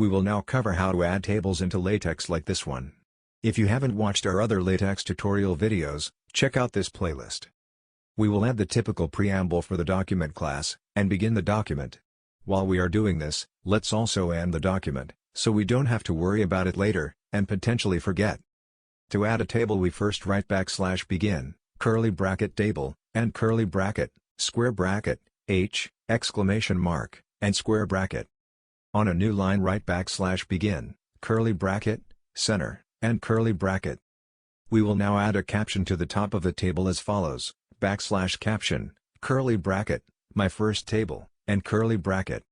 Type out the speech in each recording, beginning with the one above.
We will now cover how to add tables into LaTeX like this one. If you haven't watched our other LaTeX tutorial videos, check out this playlist. We will add the typical preamble for the document class, and begin the document. While we are doing this, let's also end the document, so we don't have to worry about it later, and potentially forget. To add a table we first write \begin, curly bracket table, and curly bracket, square bracket, h, exclamation mark, and square bracket. On a new line write \begin, curly bracket, center, and curly bracket. We will now add a caption to the top of the table as follows, \caption, curly bracket, my first table, and curly bracket.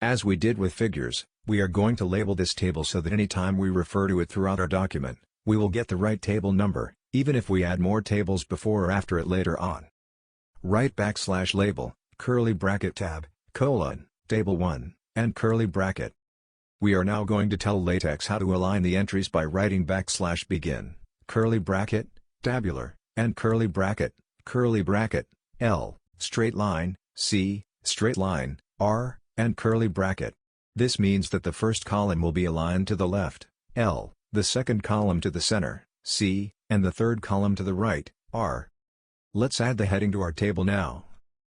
As we did with figures, we are going to label this table so that any time we refer to it throughout our document, we will get the right table number, even if we add more tables before or after it later on. Write \label, curly bracket tab, colon, table 1, and curly bracket. We are now going to tell LaTeX how to align the entries by writing \begin, curly bracket, tabular, and curly bracket, L, straight line, C, straight line, R, and curly bracket. This means that the first column will be aligned to the left, L, the second column to the center, C, and the third column to the right, R. Let's add the heading to our table now.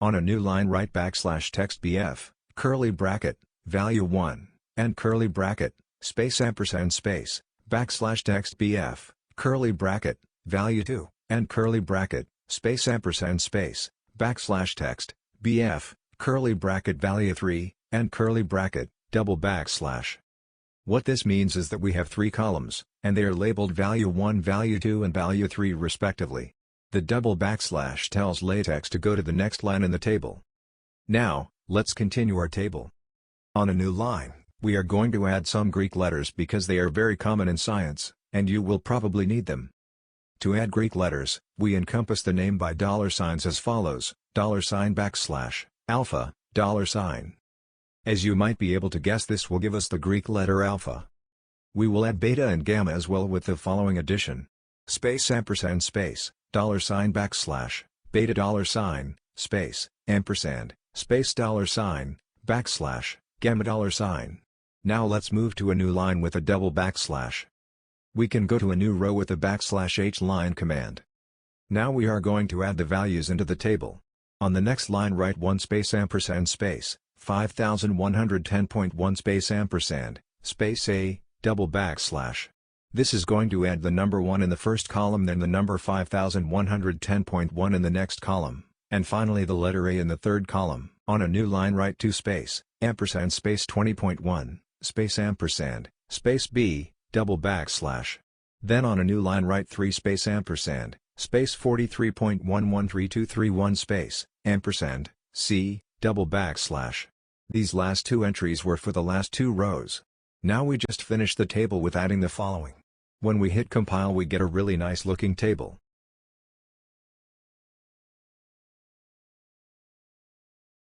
On a new line write \textbf, curly bracket, value 1, and curly bracket, space ampersand space, \textbf, curly bracket, value 2, and curly bracket, space ampersand space, \text, bf, curly bracket value 3, and curly bracket, double \. What this means is that we have 3 columns, and they are labeled value 1, value 2 and value 3 respectively. The double \ tells LaTeX to go to the next line in the table. Now, let's continue our table. On a new line, we are going to add some Greek letters because they are very common in science, and you will probably need them. To add Greek letters, we encompass the name by $signs as follows, $alpha, $. As you might be able to guess, this will give us the Greek letter alpha. We will add beta and gamma as well with the following addition. Space ampersand space, $, beta space, ampersand, space $, gamma $. Now let's move to a new line with a double \. We can go to a new row with the \h line command. Now we are going to add the values into the table. On the next line write 1 space ampersand space, 5110.1 space ampersand, space a, double \. This is going to add the number 1 in the first column, then the number 5110.1 in the next column, and finally the letter A in the third column. On a new line write 2 space, ampersand space 20.1, space ampersand, space b, double \. Then on a new line write 3 space ampersand, space 43.113231 space, ampersand, c, double \. These last 2 entries were for the last 2 rows. Now we just finished the table with adding the following. When we hit compile we get a really nice looking table.